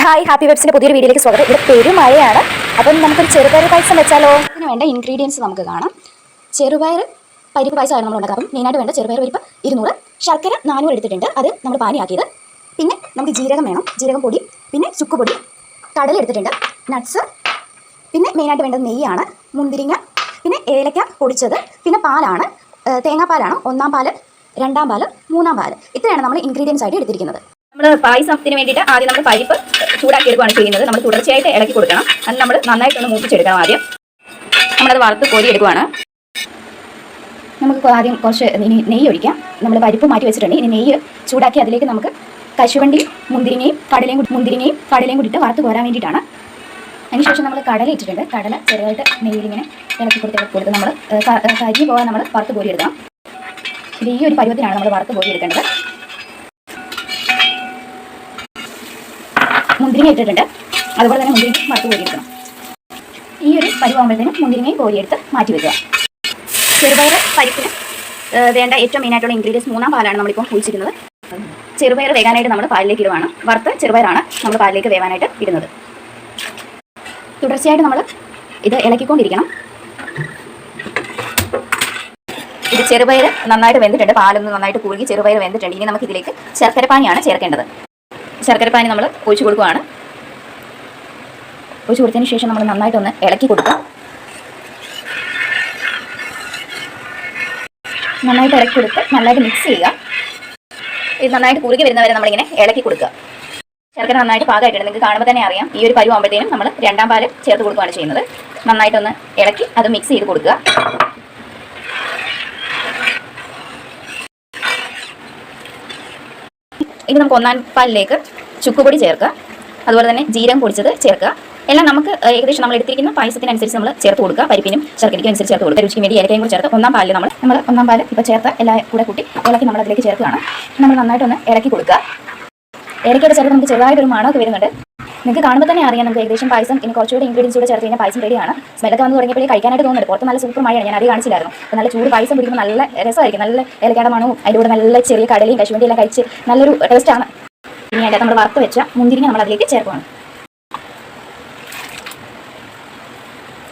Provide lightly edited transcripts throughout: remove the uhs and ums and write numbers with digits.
Hi happy വെബ്സിന്റെ പുതിയൊരു വീഡിയോയിലേക്ക് സ്വാഗതം. ഇവിടെ പെരുമഴയാണ്. അപ്പം നമുക്കൊരു ചെറുപയർ പായസം വെച്ചാലോ? ഇതിന് വേണ്ട ഇൻഗ്രീഡിയൻസ് നമുക്ക് കാണാം. ചെറുപയർ പരിപ്പ് പായസമാണ് നമ്മൾ ഉണ്ടാക്കാം. മെയിനായിട്ട് വേണ്ട ചെറുപയർ പരിപ്പ് 200, ശർക്കര 400 എടുത്തിട്ടുണ്ട്, അത് നമ്മൾ പാനിയാക്കിയത്. പിന്നെ നമുക്ക് ജീരകം വേണം, ജീരകം പൊടി, പിന്നെ ചുക്കുപൊടി, കടല എടുത്തിട്ടുണ്ട്, നട്ട്സ്, പിന്നെ മെയിനായിട്ട് വേണ്ടത് നെയ്യാണ്, മുന്തിരിങ്ങ, പിന്നെ ഏലക്ക പൊടിച്ചത്, പിന്നെ പാലാണ്, തേങ്ങാപ്പാലാണ്, 1-ാം പാല്, 2-ാം പാല്, 3-ാം പാല്. ഇത്രയാണ് നമ്മൾ ഇൻഗ്രീഡിയൻസ് ആയിട്ട് എടുത്തിരിക്കുന്നത്. നമ്മൾ പായസത്തിന് വേണ്ടിയിട്ട് ആദ്യം നമ്മൾ പരിപ്പ് ചൂടാക്കി എടുക്കുകയാണ് ചെയ്യുന്നത്. നമ്മൾ തുടർച്ചയായിട്ട് ഇളക്കി കൊടുക്കണം. അത് നമ്മൾ നന്നായിട്ടൊന്ന് മൂപ്പിച്ചെടുക്കണം. ആദ്യം നമ്മളത് വറുത്ത് കോരി എടുക്കുകയാണ്. നമുക്ക് ആദ്യം കുറച്ച് നെയ്യ് ഒഴിക്കാം. നമ്മൾ പരിപ്പ് മാറ്റി വെച്ചിട്ടുണ്ട്. ഇനി നെയ്യ് ചൂടാക്കി അതിലേക്ക് നമുക്ക് കശുവണ്ടിയും മുന്തിരിങ്ങയും കടലയും കൂടിയിട്ട് വറുത്ത് കോരാൻ വേണ്ടിയിട്ടാണ്. അതിനുശേഷം നമ്മൾ കടല ഇട്ടിട്ടുണ്ട്. കടല ചെറുതായിട്ട് നെയ്യിലിങ്ങനെ ഇളക്കി കൊടുത്ത് നമ്മൾ കരിഞ്ഞു പോകാൻ നമ്മൾ വറുത്ത് കോരി എടുക്കണം. ഇത് ഈ ഒരു പരുവത്തിനാണ് നമ്മൾ വറുത്ത് കോരി എടുക്കേണ്ടത്. മുന്തിരിങ്ങ ഇട്ടിട്ടുണ്ട്. അതുപോലെ തന്നെ മുന്തിരിങ്ങ വറുത്ത് കോരിയെടുക്കണം. ഈ ഒരു പരിവാകുമ്പോഴത്തേനും മുന്തിരിങ്ങയും കോരിയെടുത്ത് മാറ്റി വെക്കുക. ചെറുപയർ പരിപ്പിന് വേണ്ട ഏറ്റവും മെയിനായിട്ടുള്ള ഇൻഗ്രീഡിയൻസ് 3-ാം പാലാണ് നമ്മളിപ്പോൾ ഒഴിച്ചിരുന്നത്. ചെറുപയർ വേകാനായിട്ട് നമ്മൾ പാലിലേക്ക് ഇടുവാണ്. വറുത്ത ചെറുപയറാണ് നമ്മൾ പാലിലേക്ക് വേവാനായിട്ട് ഇടുന്നത്. തുടർച്ചയായിട്ട് നമ്മൾ ഇത് ഇളക്കിക്കൊണ്ടിരിക്കണം. ഇത് ചെറുപയർ നന്നായിട്ട് വെന്തിട്ടുണ്ട്. പാലൊന്ന് നന്നായിട്ട് കുറുകി ചെറുപയർ വെന്തിട്ടുണ്ട്. ഇനി നമുക്ക് ഇതിലേക്ക് ശർക്കരപ്പാനിയാണ് ചേർക്കേണ്ടത്. ശർക്കരപ്പാനി നമ്മൾ ഒഴിച്ചു കൊടുക്കുകയാണ്. ഒഴിച്ചു കൊടുത്തതിന് ശേഷം നമ്മൾ നന്നായിട്ടൊന്ന് ഇളക്കി കൊടുക്കുക. നന്നായിട്ട് ഇളക്കി കൊടുത്ത് നന്നായിട്ട് മിക്സ് ചെയ്യുക. ഇത് നന്നായിട്ട് കുറുകി വരുന്നവരെ നമ്മളിങ്ങനെ ഇളക്കി കൊടുക്കുക. ശർക്കര നന്നായിട്ട് പാകമായിട്ടുണ്ട്. നിങ്ങൾക്ക് കാണുമ്പോൾ തന്നെ അറിയാം. ഈ ഒരു പരുവാകുമ്പോഴത്തേനും നമ്മൾ 2-ാം പാല് ചേർത്ത് കൊടുക്കുകയാണ് ചെയ്യുന്നത്. നന്നായിട്ടൊന്ന് ഇളക്കി അത് മിക്സ് ചെയ്ത് കൊടുക്കുക. ഇനി നമുക്ക് 1-ാം പാലിലേക്ക് ചുക്കുപൊടി ചേർക്കുക. അതുപോലെ തന്നെ ജീരകം പൊടിച്ചത് ചേർക്കുക. എല്ലാം നമുക്ക് ഏകദേശം നമ്മൾ എടുത്തിരിക്കുന്ന പായസത്തിനനുസരിച്ച് നമ്മൾ ചേർത്ത് കൊടുക്കുക. പരിപ്പിനും ശർക്കരയ്ക്കും അനുസരിച്ച് ചേർത്ത് കൊടുക്കുക. രുചിക്ക് വേണ്ടി ഏലക്കയും കൂടി ചേർത്ത് 1-ാം പാലിൽ നമ്മൾ 1-ാം പാല് ഇപ്പോൾ ചേർത്ത് എല്ലാം കൂടെ കൂട്ടി ഇളക്കി നമ്മൾ അതിലേക്ക് ചേർക്കുകയാണ്. നമ്മൾ നന്നായിട്ടൊന്ന് ഇളക്കി കൊടുക്കുക. ഏലക്കയുടെ ചേർത്ത് നമുക്ക് ചെറുതായിട്ടൊരു മണമൊക്കെ വരുന്നുണ്ട്. നിങ്ങൾക്ക് കാണുമ്പോൾ തന്നെ അറിയാം. നമുക്ക് ഏകദേശം പായസം ഇനി കുറച്ചുകൂടി ഇൻഗ്രീഡിയൻസ് കൂടെ ചേർത്ത് കഴിഞ്ഞാൽ പായസം റെഡിയാണ്. സ്മെല്ലൊക്കെ വന്ന് തുടങ്ങിയപ്പോഴേ കഴിക്കാനായിട്ട് തോന്നുന്നുണ്ട്. പുറത്ത് നല്ല സൂപ്പർ മഴയാണ്. ഞാൻ അത് കാണിച്ചില്ലായിരുന്നു. അപ്പോൾ നല്ല ചൂട് പായസം പിടിക്കുമ്പോൾ നല്ല രസമായിരിക്കും. നല്ല ഏലക്കയുടെ മണവും അതിൻ്റെ കൂടെ നല്ല ചെറിയ കടലയും കശുവണ്ടിയും എല്ലാം കഴിച്ച് നല്ലൊരു ടേസ്റ്റാണ്. ഇനി അതിൻ്റെ നമ്മൾ വറുത്ത് വെച്ച മുന്തിരിങ്ങ നമ്മൾ അതിലേക്ക് ചേർക്കുകയാണ്.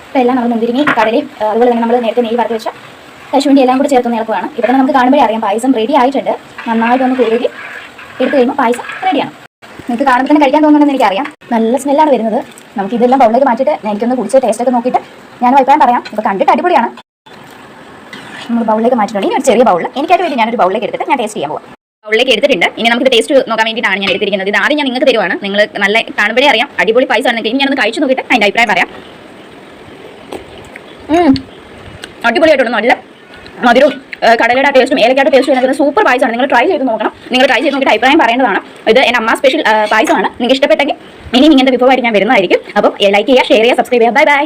അപ്പോൾ എല്ലാം നമ്മൾ മുന്തിരിങ്ങയും കടലയും അതുപോലെ തന്നെ നമ്മൾ നേരത്തെ നെയ്യ് വറുത്ത് വെച്ച കശുവണ്ടി എല്ലാം കൂടി ചേർത്ത് ഇളക്കുകയാണ്. ഇവിടെ നമുക്ക് കാണുമ്പോഴേ അറിയാം പായസം റെഡി ആയിട്ടുണ്ട്. നന്നായിട്ടൊന്ന് കുറുകി എടുത്ത് കഴിയുമ്പോൾ പായസം റെഡിയാണ്. നിങ്ങൾക്ക് കാണുമ്പോൾ തന്നെ കഴിക്കാൻ തോന്നുന്നുണ്ടെന്ന് എനിക്കറിയാം. നല്ല സ്മെല്ലാണ് വരുന്നത്. നമുക്ക് ഇതെല്ലാം ബൗളിലേക്ക് മാറ്റിയിട്ട് എനിക്കൊന്ന് കുടിച്ച് ടേസ്റ്റൊക്കെ നോക്കിയിട്ട് ഞാൻ അഭിപ്രായം പറയാം. ഇപ്പോൾ കണ്ടിട്ട് അടിപൊളിയാണ്. നമ്മൾ ബൗളിലേക്ക് മാറ്റിയിട്ടുണ്ട്. ഇനി ഒരു ചെറിയ ബൗളിൽ എനിക്കായിട്ട് വേണ്ടി ഞാനൊരു ബൗളിലേക്ക് എടുത്തിട്ട് ഞാൻ ടേസ്റ്റ് ചെയ്യാൻ പോകാം. ബൗളിലേക്ക് എടുത്തിട്ടുണ്ട്. ഇനി നമുക്ക് ടേസ്റ്റ് നോക്കാൻ വേണ്ടിയിട്ടാണ് ഞാൻ എടുത്തിരിക്കുന്നത്. ഇത് ആദ്യം ഞാൻ നിങ്ങൾക്ക് തരുവാണ്. നിങ്ങൾ നല്ല കാണുമ്പോഴേ അറിയാം അടിപൊളി പായസമാണെന്നൊക്കെ. ഇനി ഞാനൊന്ന് കഴിച്ചു നോക്കിയിട്ട് അതിൻ്റെ അഭിപ്രായം പറയാം. അടിപൊളിയായിട്ടുണ്ട്. നല്ല മധുരവും കടലയുടെ ടേസ്റ്റും ഏലക്കയുടെ ടേസ്റ്റും എനിക്ക് സൂപ്പർ പായസമാണ്. നിങ്ങൾ ട്രൈ ചെയ്ത് നോക്കണം. നിങ്ങൾ ട്രൈ ചെയ്ത് നോക്കിയിട്ട് അഭിപ്രായം പറയേണ്ടതാണ്. ഇത് എൻ്റെ അമ്മ സ്പെഷ്യൽ പായസമാണ്. നിങ്ങൾക്ക് ഇഷ്ടപ്പെട്ടെങ്കിൽ ഇനി ഇങ്ങനത്തെ വിഭവമായിട്ട് ഞാൻ വരുന്നതായിരിക്കും. അപ്പം ലൈക്ക് ചെയ്യുക, ഷെയർ ചെയ്യുക, സബ്സ്ക്രൈബ് ചെയ്യുക. Bye bye.